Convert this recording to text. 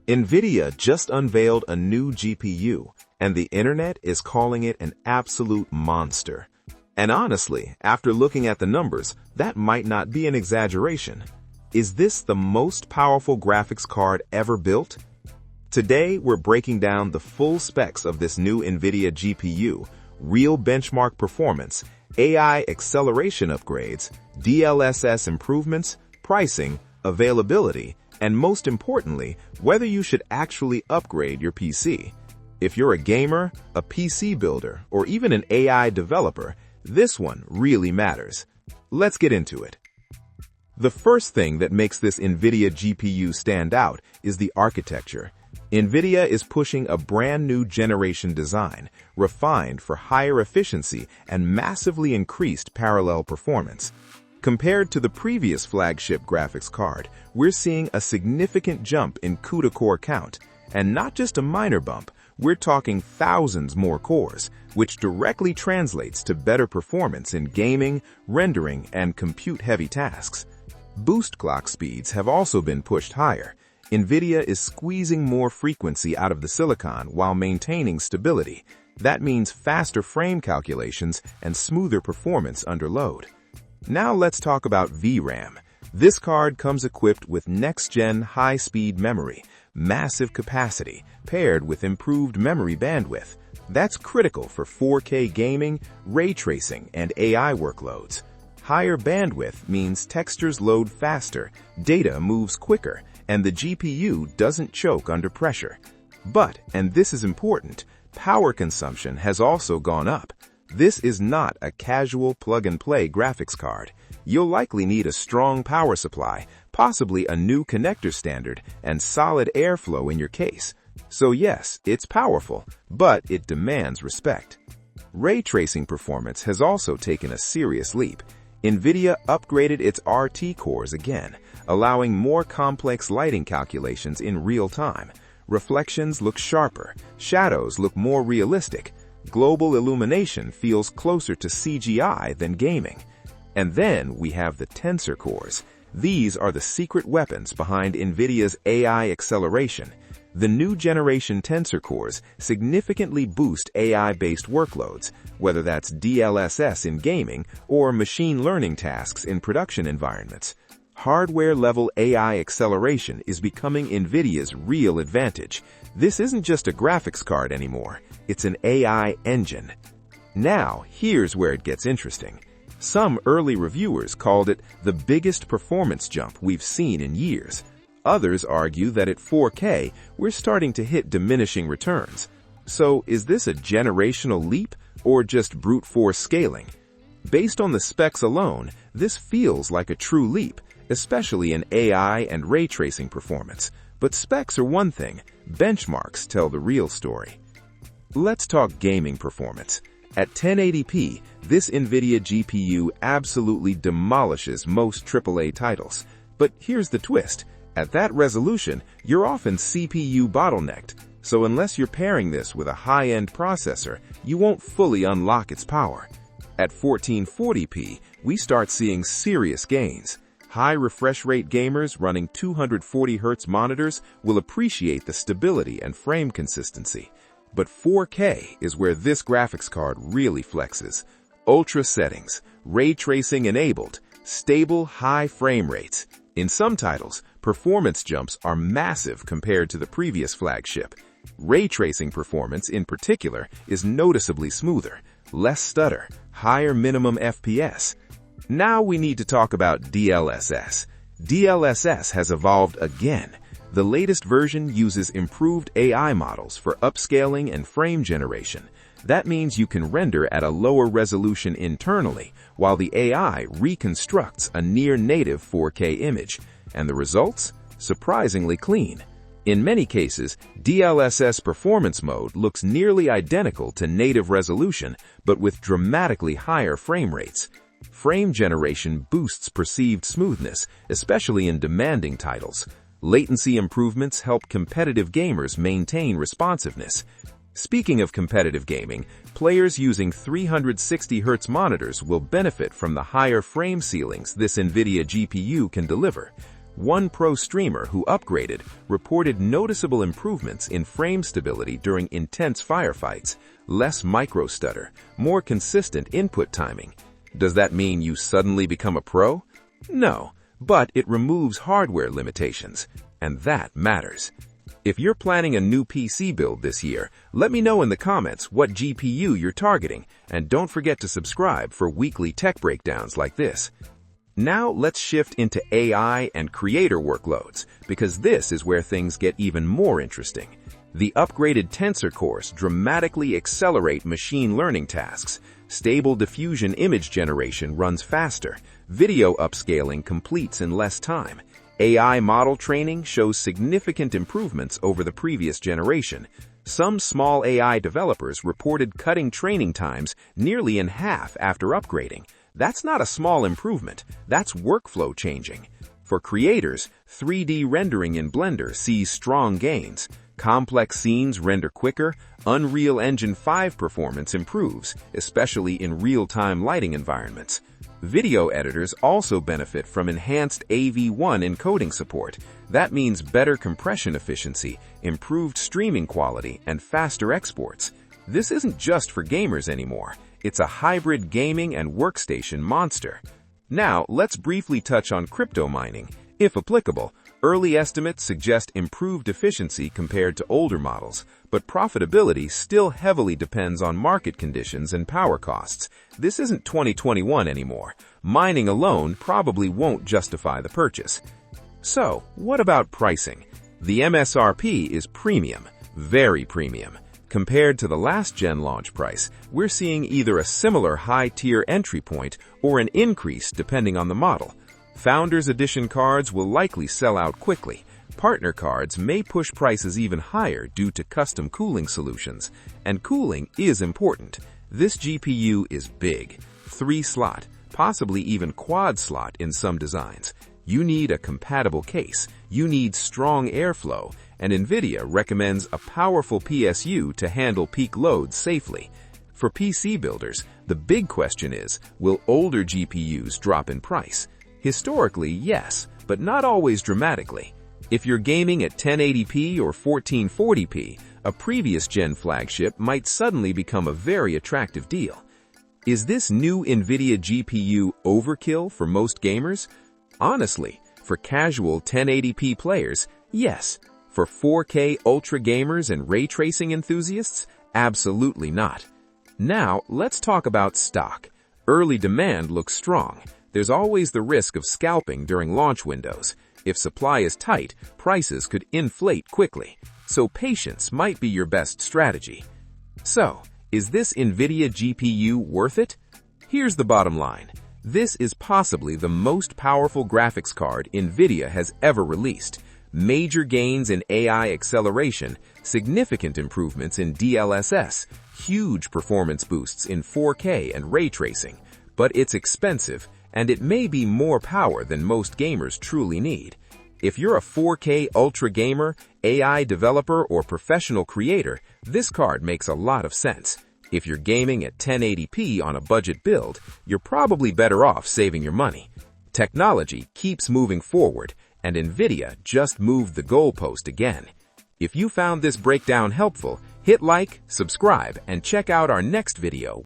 NVIDIA just unveiled a new GPU, and the internet is calling it an absolute monster. And honestly, after looking at the numbers, that might not be an exaggeration. Is this the most powerful graphics card ever built? Today, we're breaking down the full specs of this new NVIDIA GPU, real benchmark performance, AI acceleration upgrades, DLSS improvements, pricing, availability, and most importantly, whether you should actually upgrade your PC. If you're a gamer, a PC builder, or even an AI developer, this one really matters. Let's get into it. The first thing that makes this NVIDIA GPU stand out is the architecture. NVIDIA is pushing a brand new generation design, refined for higher efficiency and massively increased parallel performance. Compared to the previous flagship graphics card, we're seeing a significant jump in CUDA core count, and not just a minor bump, we're talking thousands more cores, which directly translates to better performance in gaming, rendering, and compute-heavy tasks. Boost clock speeds have also been pushed higher. NVIDIA is squeezing more frequency out of the silicon while maintaining stability. That means faster frame calculations and smoother performance under load. Now let's talk about VRAM. This card comes equipped with next-gen high-speed memory, massive capacity, paired with improved memory bandwidth. That's critical for 4K gaming, ray tracing, and AI workloads. Higher bandwidth means textures load faster, data moves quicker, and the GPU doesn't choke under pressure. But, and this is important, power consumption has also gone up. This is not a casual plug-and-play graphics card. You'll likely need a strong power supply, possibly a new connector standard, and solid airflow in your case. So yes, it's powerful, but it demands respect. Ray tracing performance has also taken a serious leap. NVIDIA upgraded its RT cores again, allowing more complex lighting calculations in real time. Reflections look sharper, shadows look more realistic, global illumination feels closer to CGI than gaming. And then we have the tensor cores. These are the secret weapons behind NVIDIA's AI acceleration. The new generation tensor cores significantly boost AI-based workloads, whether that's DLSS in gaming or machine learning tasks in production environments. Hardware-level AI acceleration is becoming NVIDIA's real advantage. This isn't just a graphics card anymore, it's an AI engine. Now, here's where it gets interesting. Some early reviewers called it the biggest performance jump we've seen in years. Others argue that at 4K, we're starting to hit diminishing returns. So, is this a generational leap or just brute force scaling? Based on the specs alone, this feels like a true leap, especially in AI and ray tracing performance. But specs are one thing, benchmarks tell the real story. Let's talk gaming performance. At 1080p, this NVIDIA GPU absolutely demolishes most AAA titles. But here's the twist. At that resolution, you're often CPU bottlenecked, so unless you're pairing this with a high-end processor, you won't fully unlock its power. At 1440p, we start seeing serious gains. High refresh rate gamers running 240Hz monitors will appreciate the stability and frame consistency. But 4K is where this graphics card really flexes. Ultra settings, ray tracing enabled, stable high frame rates. In some titles, performance jumps are massive compared to the previous flagship. Ray tracing performance in particular is noticeably smoother, less stutter, higher minimum FPS. Now we need to talk about DLSS. DLSS has evolved again. The latest version uses improved AI models for upscaling and frame generation. That means you can render at a lower resolution internally, while the AI reconstructs a near-native 4K image. And the results? Surprisingly clean. In many cases, DLSS performance mode looks nearly identical to native resolution, but with dramatically higher frame rates. Frame generation boosts perceived smoothness, especially in demanding titles. Latency improvements help competitive gamers maintain responsiveness. Speaking of competitive gaming, players using 360Hz monitors will benefit from the higher frame ceilings this NVIDIA GPU can deliver. One pro streamer who upgraded reported noticeable improvements in frame stability during intense firefights, less micro-stutter, more consistent input timing. Does that mean you suddenly become a pro? No, but it removes hardware limitations, and that matters. If you're planning a new PC build this year, let me know in the comments what GPU you're targeting, and don't forget to subscribe for weekly tech breakdowns like this. Now let's shift into AI and creator workloads, because this is where things get even more interesting. The upgraded Tensor cores dramatically accelerate machine learning tasks. Stable diffusion image generation runs faster. Video upscaling completes in less time. AI model training shows significant improvements over the previous generation. Some small AI developers reported cutting training times nearly in half after upgrading. That's not a small improvement, that's workflow changing. For creators, 3D rendering in Blender sees strong gains. Complex scenes render quicker, Unreal Engine 5 performance improves, especially in real-time lighting environments. Video editors also benefit from enhanced AV1 encoding support. That means better compression efficiency, improved streaming quality, and faster exports. This isn't just for gamers anymore. It's a hybrid gaming and workstation monster. Now, let's briefly touch on crypto mining. If applicable, early estimates suggest improved efficiency compared to older models, but profitability still heavily depends on market conditions and power costs. This isn't 2021 anymore. Mining alone probably won't justify the purchase. So, what about pricing? The MSRP is premium, very premium. Compared to the last-gen launch price, we're seeing either a similar high-tier entry point or an increase depending on the model. Founders Edition cards will likely sell out quickly. Partner cards may push prices even higher due to custom cooling solutions. And cooling is important. This GPU is big, 3-slot, possibly even quad-slot in some designs. You need a compatible case, you need strong airflow, and NVIDIA recommends a powerful PSU to handle peak loads safely. For PC builders, the big question is, will older GPUs drop in price? Historically, yes, but not always dramatically. If you're gaming at 1080p or 1440p, a previous gen flagship might suddenly become a very attractive deal. Is this new NVIDIA GPU overkill for most gamers? Honestly, for casual 1080p players, yes. For 4K ultra gamers and ray tracing enthusiasts, absolutely not. Now, let's talk about stock. Early demand looks strong. There's always the risk of scalping during launch windows. If supply is tight, prices could inflate quickly. So patience might be your best strategy. So, is this NVIDIA GPU worth it? Here's the bottom line. This is possibly the most powerful graphics card NVIDIA has ever released. Major gains in AI acceleration, significant improvements in DLSS, huge performance boosts in 4K and ray tracing. But it's expensive, and it may be more power than most gamers truly need. If you're a 4K ultra gamer, AI developer, or professional creator, this card makes a lot of sense. If you're gaming at 1080p on a budget build, you're probably better off saving your money. Technology keeps moving forward, and NVIDIA just moved the goalpost again. If you found this breakdown helpful, hit like, subscribe, and check out our next video.